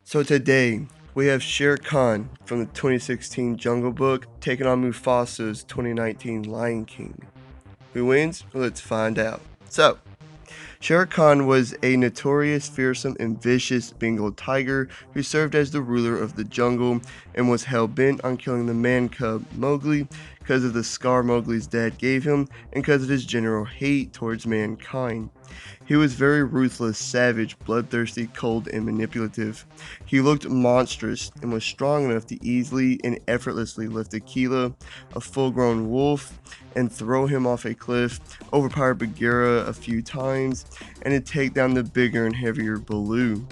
So today, we have Shere Khan from the 2016 Jungle Book taking on Mufasa's 2019 Lion King. Who wins? Let's find out. So, Shere Khan was a notorious, fearsome, and vicious Bengal tiger who served as the ruler of the jungle and was hell-bent on killing the man cub Mowgli because of the scar Mowgli's dad gave him and because of his general hate towards mankind. He was very ruthless, savage, bloodthirsty, cold, and manipulative. He looked monstrous and was strong enough to easily and effortlessly lift Aquila, a full-grown wolf, and throw him off a cliff, overpower Bagheera a few times, and to take down the bigger and heavier Baloo.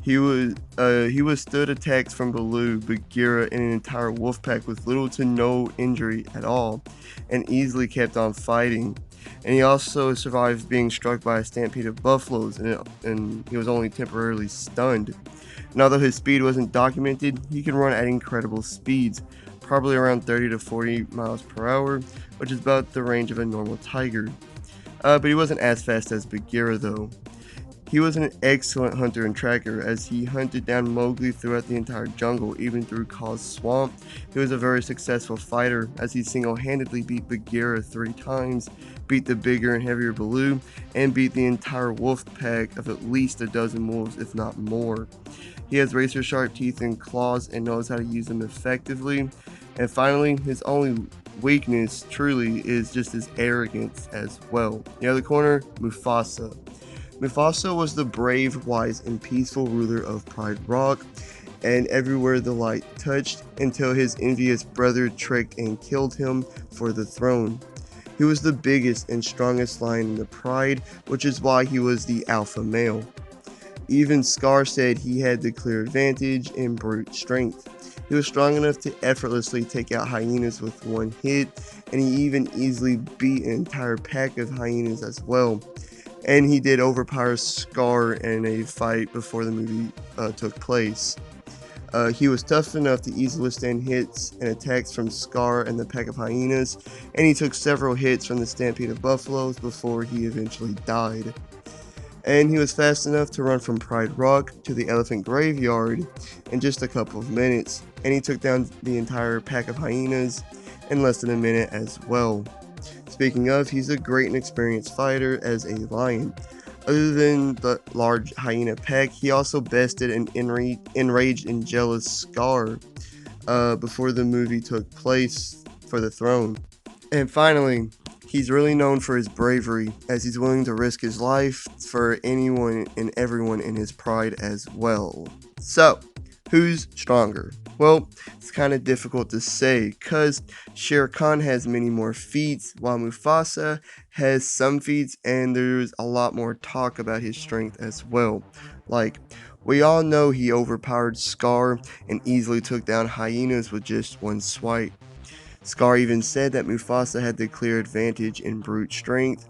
He withstood attacks from Baloo, Bagheera, and an entire wolf pack with little to no injury at all, and easily kept on fighting. And he also survived being struck by a stampede of buffaloes, and he was only temporarily stunned. And although his speed wasn't documented, he can run at incredible speeds, probably around 30 to 40 miles per hour, which is about the range of a normal tiger. But he wasn't as fast as Bagheera though. He was an excellent hunter and tracker as he hunted down Mowgli throughout the entire jungle, even through Kaa's swamp. He was a very successful fighter as he single-handedly beat Bagheera 3 times, beat the bigger and heavier Baloo, and beat the entire wolf pack of at least a dozen wolves, if not more. He has razor-sharp teeth and claws and knows how to use them effectively. And finally, his only weakness truly is just his arrogance as well. The other corner, Mufasa. Mufasa was the brave, wise, and peaceful ruler of Pride Rock, and everywhere the light touched until his envious brother tricked and killed him for the throne. He was the biggest and strongest lion in the Pride, which is why he was the alpha male. Even Scar said he had the clear advantage in brute strength. He was strong enough to effortlessly take out hyenas with one hit, and he even easily beat an entire pack of hyenas as well. And he did overpower Scar in a fight before the movie took place. He was tough enough to easily withstand hits and attacks from Scar and the pack of hyenas, and he took several hits from the stampede of buffaloes before he eventually died. And he was fast enough to run from Pride Rock to the elephant graveyard in just a couple of minutes, and he took down the entire pack of hyenas in less than a minute as well. Speaking of, he's a great and experienced fighter as a lion. Other than the large hyena pack, he also bested an enraged and jealous Scar before the movie took place for the throne. And finally, he's really known for his bravery, as he's willing to risk his life for anyone and everyone in his pride as well. So, who's stronger? Well, it's kind of difficult to say, because Shere Khan has many more feats, while Mufasa has some feats, and there's a lot more talk about his strength as well. Like, we all know he overpowered Scar and easily took down hyenas with just one swipe. Scar even said that Mufasa had the clear advantage in brute strength,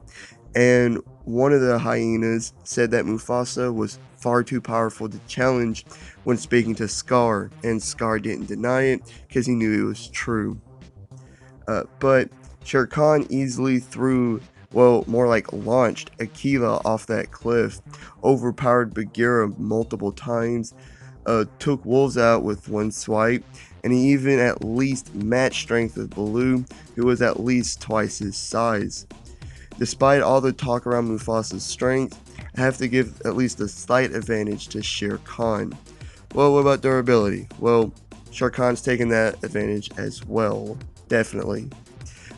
and one of the hyenas said that Mufasa was far too powerful to challenge when speaking to Scar, and Scar didn't deny it because he knew it was true. But Shere Khan easily threw, well, more like launched Aquila off that cliff, overpowered Bagheera multiple times, took wolves out with one swipe, and he even at least matched strength with Baloo, who was at least twice his size. Despite all the talk around Mufasa's strength, I have to give at least a slight advantage to Shere Khan. Well, what about durability? Well, Shere Khan's taken that advantage as well, definitely.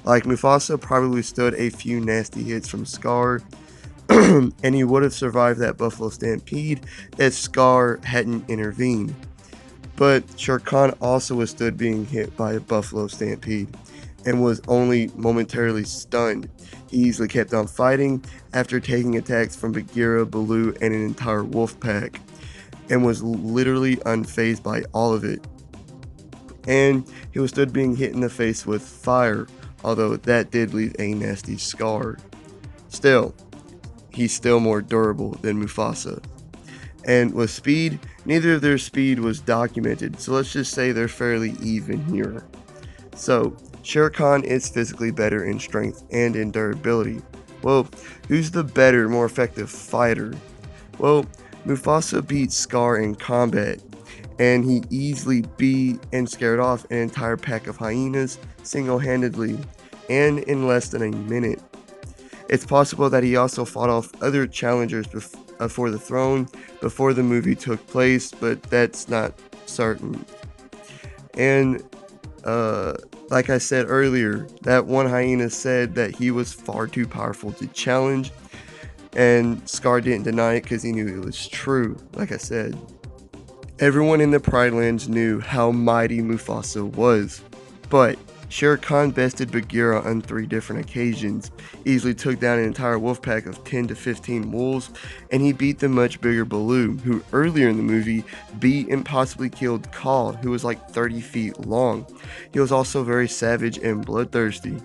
Like, Mufasa probably stood a few nasty hits from Scar, and he would have survived that buffalo stampede if Scar hadn't intervened. But Shere Khan also withstood being hit by a buffalo stampede and was only momentarily stunned. He easily kept on fighting after taking attacks from Bagheera, Baloo, and an entire wolf pack, and was literally unfazed by all of it. And he withstood being hit in the face with fire, although that did leave a nasty scar. Still, he's still more durable than Mufasa. And with speed, neither of their speed was documented, so let's just say they're fairly even here. So, Shere Khan is physically better in strength and in durability. Well, who's the better, more effective fighter? Well, Mufasa beat Scar in combat. and he easily beat and scared off an entire pack of hyenas single-handedly and in less than a minute. It's possible that he also fought off other challengers for the throne before the movie took place, but that's not certain. And like I said earlier, that one hyena said that he was far too powerful to challenge, and Scar didn't deny it because he knew it was true, like I said. Everyone in the Pride Lands knew how mighty Mufasa was, but Shere Khan bested Bagheera on 3 different occasions, easily took down an entire wolf pack of 10 to 15 wolves, and he beat the much bigger Baloo, who earlier in the movie beat and possibly killed Kaa, who was like 30 feet long. He was also very savage and bloodthirsty.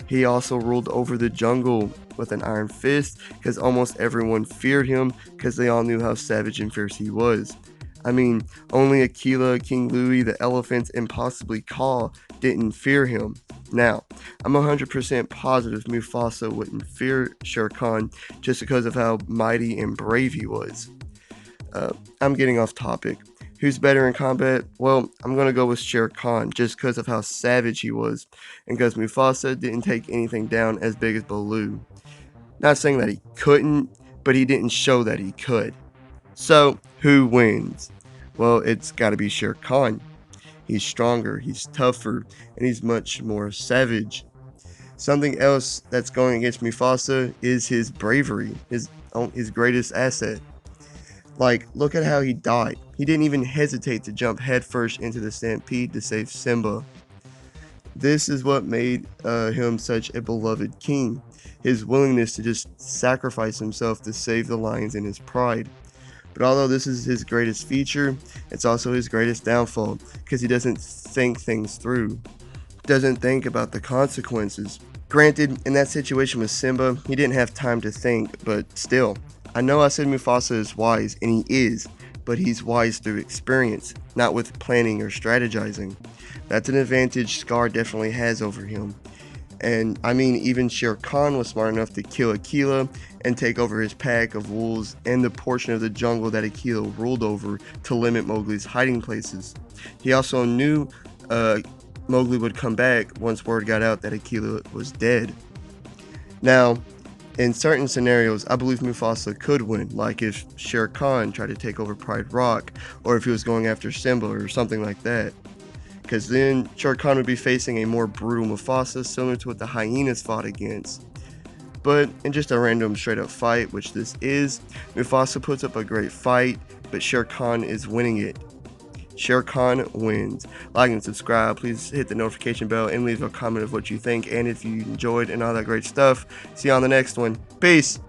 He also ruled over the jungle with an iron fist because almost everyone feared him because they all knew how savage and fierce he was. I mean, only Akela, King Louie, the elephants, and possibly Kaa didn't fear him. Now, I'm 100% positive Mufasa wouldn't fear Shere Khan just because of how mighty and brave he was. I'm getting off topic. Who's better in combat? Well, I'm gonna go with Shere Khan just because of how savage he was, and because Mufasa didn't take anything down as big as Baloo. Not saying that he couldn't, but he didn't show that he could. So, who wins? Well, it's gotta be Shere Khan. He's stronger, he's tougher, and he's much more savage. Something else that's going against Mufasa is his bravery, his greatest asset. Like, look at how he died. He didn't even hesitate to jump headfirst into the stampede to save Simba. This is what made him such a beloved king. His willingness to just sacrifice himself to save the lions in his pride. But although this is his greatest feature, it's also his greatest downfall because he doesn't think things through. Doesn't think about the consequences. Granted, in that situation with Simba, he didn't have time to think, but still. I know I said Mufasa is wise, and he is, but he's wise through experience, not with planning or strategizing. That's an advantage Scar definitely has over him. And I mean, even Shere Khan was smart enough to kill Akela and take over his pack of wolves and the portion of the jungle that Akela ruled over to limit Mowgli's hiding places. He also knew Mowgli would come back once word got out that Akela was dead. Now, in certain scenarios, I believe Mufasa could win, like if Shere Khan tried to take over Pride Rock, or if he was going after Simba or something like that. Because then Shere Khan would be facing a more brutal Mufasa, similar to what the hyenas fought against. But in just a random straight up fight, which this is, Mufasa puts up a great fight, but Shere Khan is winning it. Shere Khan wins. Like and subscribe, please hit the notification bell and leave a comment of what you think and if you enjoyed and all that great stuff. See you on the next one. Peace!